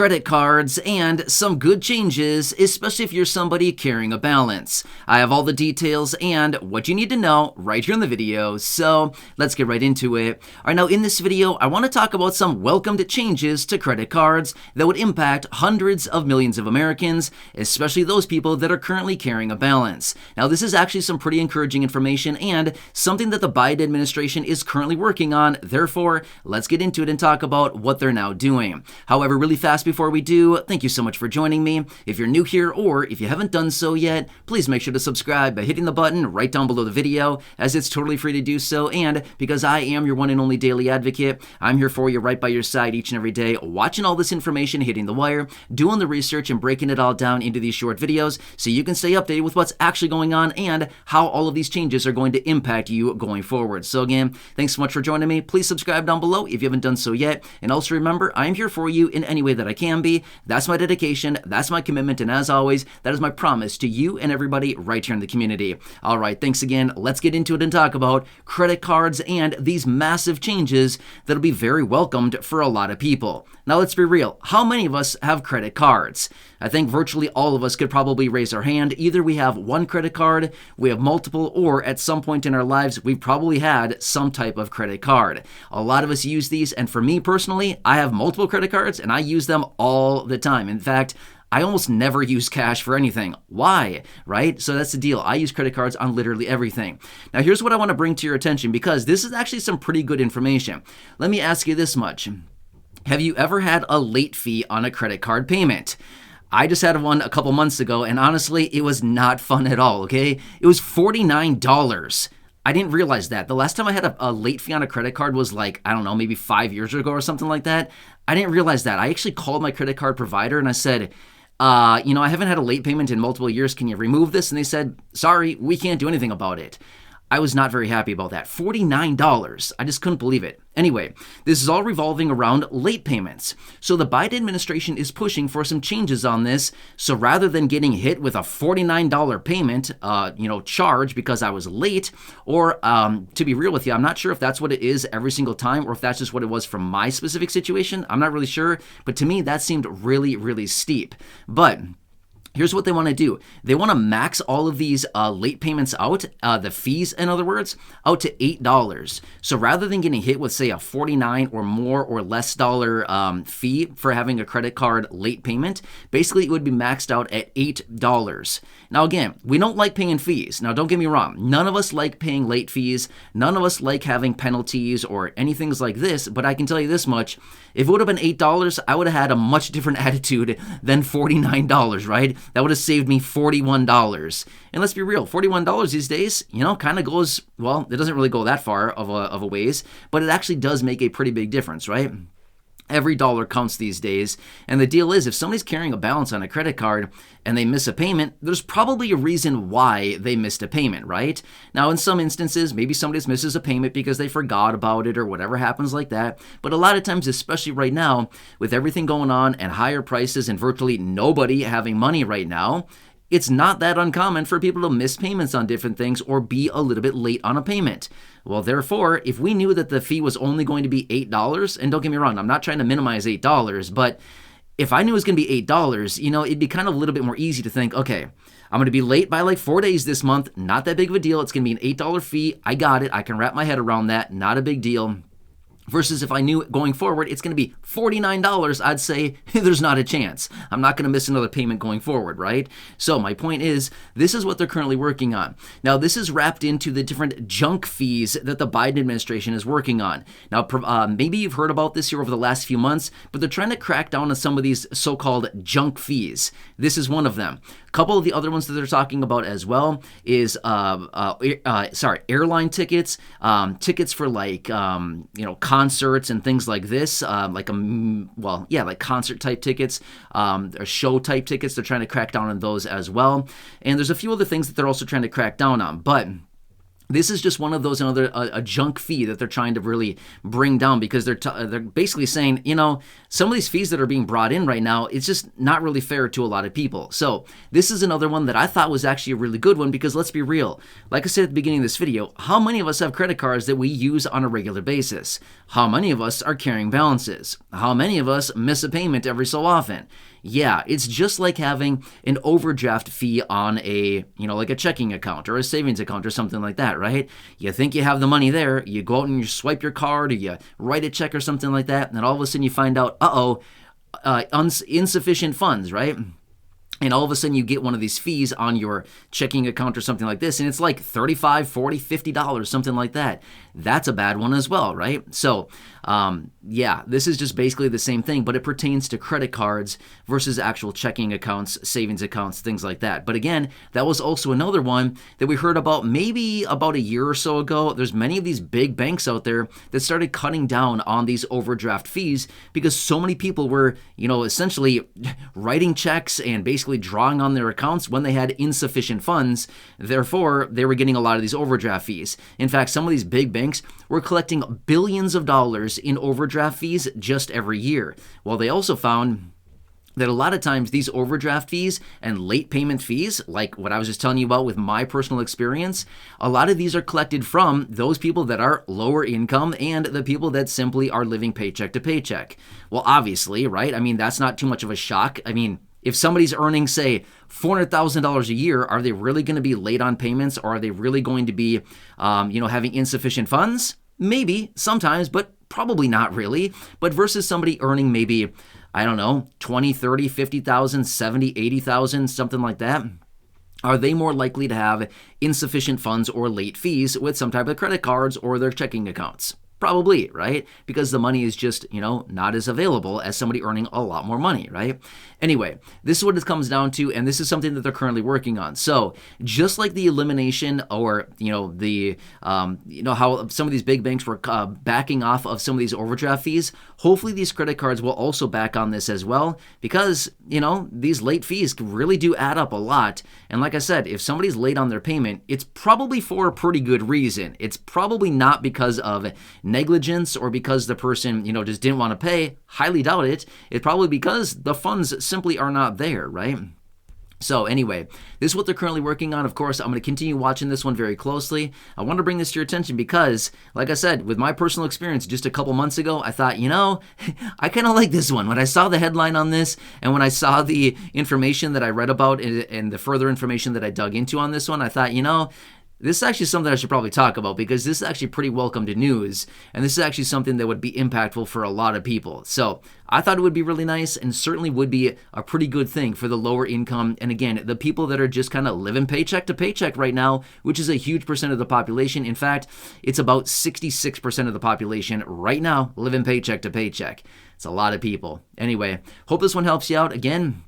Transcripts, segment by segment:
credit cards, and some good changes, especially if you're somebody carrying a balance. I have all the details and what you need to know right here in the video, so let's get right into it. Alright, now in this video, I want to talk about some welcomed changes to credit cards that would impact hundreds of millions of Americans, especially those people that are currently carrying a balance. Now this is actually some pretty encouraging information and something that the Biden administration is currently working on, therefore, let's get into it and talk about what they're now doing. However, really fast before we do, thank you so much for joining me. If you're new here or if you haven't done so yet, please make sure to subscribe by hitting the button right down below the video, as it's totally free to do so, and because I am your one and only daily advocate, I'm here for you right by your side each and every day, watching all this information hitting the wire, doing the research and breaking it all down into these short videos so you can stay updated with what's actually going on and how all of these changes are going to impact you going forward. So again, thanks so much for joining me. Please subscribe down below if you haven't done so yet, and also remember, I'm here for you in any way that I can be. That's my dedication, that's my commitment, and as always, that is my promise to you and everybody right here in the community. All right, thanks again. Let's get into it and talk about credit cards and these massive changes that'll be very welcomed for a lot of people. Now let's be real. How many of us have credit cards? I think virtually all of us could probably raise our hand. Either we have one credit card, we have multiple, or at some point in our lives, we've probably had some type of credit card. A lot of us use these, and for me personally, I have multiple credit cards and I use them all the time. In fact, I almost never use cash for anything. Why? Right? So that's the deal. I use credit cards on literally everything. Now here's what I want to bring to your attention, because this is actually some pretty good information. Let me ask you this much. Have you ever had a late fee on a credit card payment? I just had one a couple months ago, and honestly, it was not fun at all, okay? It was $49. I didn't realize that. The last time I had a late fee on a credit card was like, I don't know, maybe 5 years ago or something like that. I didn't realize that. I actually called my credit card provider and I said, I haven't had a late payment in multiple years. Can you remove this? And they said, sorry, we can't do anything about it. I was not very happy about that. $49. I just couldn't believe it. Anyway, this is all revolving around late payments. So the Biden administration is pushing for some changes on this. So rather than getting hit with a $49 payment, charge because I was late, or to be real with you, I'm not sure if that's what it is every single time or if that's just what it was from my specific situation. I'm not really sure. But to me, that seemed really, really steep. But here's what they want to do. They want to max all of these late payments out, the fees, in other words, out to $8. So rather than getting hit with, say, a $49 or more or less dollar fee for having a credit card late payment, basically it would be maxed out at $8. Now again, we don't like paying fees. Now don't get me wrong. None of us like paying late fees. None of us like having penalties or anything like this, but I can tell you this much. If it would have been $8, I would have had a much different attitude than $49, right? That would have saved me $41. And let's be real, $41 these days, kind of goes, well, it doesn't really go that far of a ways, but it actually does make a pretty big difference, right? Every dollar counts these days. And the deal is, if somebody's carrying a balance on a credit card and they miss a payment, there's probably a reason why they missed a payment, right? Now, in some instances, maybe somebody misses a payment because they forgot about it or whatever happens like that. But a lot of times, especially right now, with everything going on and higher prices and virtually nobody having money right now, it's not that uncommon for people to miss payments on different things or be a little bit late on a payment. Well, therefore, if we knew that the fee was only going to be $8, and don't get me wrong, I'm not trying to minimize $8, but if I knew it was going to be $8, it'd be kind of a little bit more easy to think, okay, I'm going to be late by like 4 days this month, not that big of a deal. It's going to be an $8 fee. I got it. I can wrap my head around that. Not a big deal. Versus if I knew going forward it's going to be $49, I'd say there's not a chance. I'm not going to miss another payment going forward, right? So my point is, this is what they're currently working on. Now, this is wrapped into the different junk fees that the Biden administration is working on. Now, maybe you've heard about this here over the last few months, but they're trying to crack down on some of these so-called junk fees. This is one of them. A couple of the other ones that they're talking about as well is, airline tickets, tickets for like, concerts and things like this, like concert type tickets, or show type tickets. They're trying to crack down on those as well. And there's a few other things that they're also trying to crack down on. But This is just one of those another a junk fee that they're trying to really bring down, because they're basically saying, some of these fees that are being brought in right now, it's just not really fair to a lot of people. So this is another one that I thought was actually a really good one, because let's be real. Like I said at the beginning of this video, how many of us have credit cards that we use on a regular basis? How many of us are carrying balances? How many of us miss a payment every so often? Yeah, it's just like having an overdraft fee on a, like a checking account or a savings account or something like that, right? You think you have the money there, you go out and you swipe your card, or you write a check or something like that, and then all of a sudden you find out, insufficient funds, right? And all of a sudden you get one of these fees on your checking account or something like this, and it's like $35, $40, $50, something like that. That's a bad one as well, right? So, yeah, this is just basically the same thing, but it pertains to credit cards versus actual checking accounts, savings accounts, things like that. But again, that was also another one that we heard about maybe about a year or so ago. There's many of these big banks out there that started cutting down on these overdraft fees because so many people were, essentially writing checks and basically drawing on their accounts when they had insufficient funds. Therefore, they were getting a lot of these overdraft fees. In fact, some of these big banks were collecting billions of dollars in overdraft fees just every year. Well, they also found that a lot of times these overdraft fees and late payment fees, like what I was just telling you about with my personal experience, a lot of these are collected from those people that are lower income and the people that simply are living paycheck to paycheck. Well, obviously, right? I mean, that's not too much of a shock. I mean, if somebody's earning, say, $400,000 a year, are they really going to be late on payments, or are they really going to be, having insufficient funds? Maybe, sometimes, but probably not really. But versus somebody earning maybe, I don't know, 20, 30, 50,000, 70, 80,000, something like that, are they more likely to have insufficient funds or late fees with some type of credit cards or their checking accounts? Probably, right? Because the money is just, not as available as somebody earning a lot more money, right? Anyway, this is what it comes down to, and this is something that they're currently working on. So just like the elimination or, how some of these big banks were backing off of some of these overdraft fees, hopefully these credit cards will also back on this as well, because, these late fees really do add up a lot. And like I said, if somebody's late on their payment, it's probably for a pretty good reason. It's probably not because of negligence or because the person, just didn't want to pay. Highly doubt it. It's probably because the funds simply are not there, right? So anyway, this is what they're currently working on. Of course, I'm going to continue watching this one very closely. I want to bring this to your attention because, like I said, with my personal experience just a couple months ago, I thought, I kind of like this one. When I saw the headline on this and when I saw the information that I read about and the further information that I dug into on this one, I thought, this is actually something I should probably talk about because this is actually pretty welcome to news, and this is actually something that would be impactful for a lot of people. So I thought it would be really nice and certainly would be a pretty good thing for the lower income, and again, the people that are just kind of living paycheck to paycheck right now, which is a huge percent of the population. In fact, it's about 66% of the population right now living paycheck to paycheck. It's a lot of people. Anyway, hope this one helps you out. Again,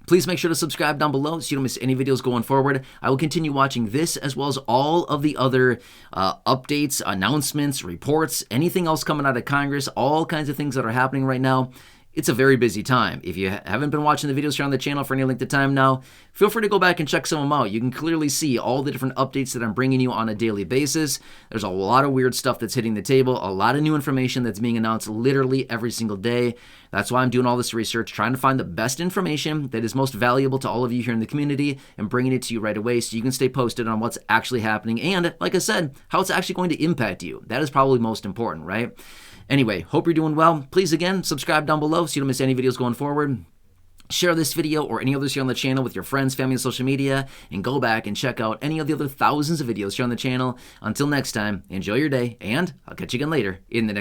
please make sure to subscribe down below so you don't miss any videos going forward. I will continue watching this as well as all of the other updates, announcements, reports, anything else coming out of Congress, all kinds of things that are happening right now. It's a very busy time. If you haven't been watching the videos here on the channel for any length of time now, feel free to go back and check some of them out. You can clearly see all the different updates that I'm bringing you on a daily basis. There's a lot of weird stuff that's hitting the table, a lot of new information that's being announced literally every single day. That's why I'm doing all this research, trying to find the best information that is most valuable to all of you here in the community and bringing it to you right away so you can stay posted on what's actually happening and, like I said, how it's actually going to impact you. That is probably most important, right? Anyway, hope you're doing well. Please, again, subscribe down below so you don't miss any videos going forward. Share this video or any others here on the channel with your friends, family, and social media, and go back and check out any of the other thousands of videos here on the channel. Until next time, enjoy your day, and I'll catch you again later in the next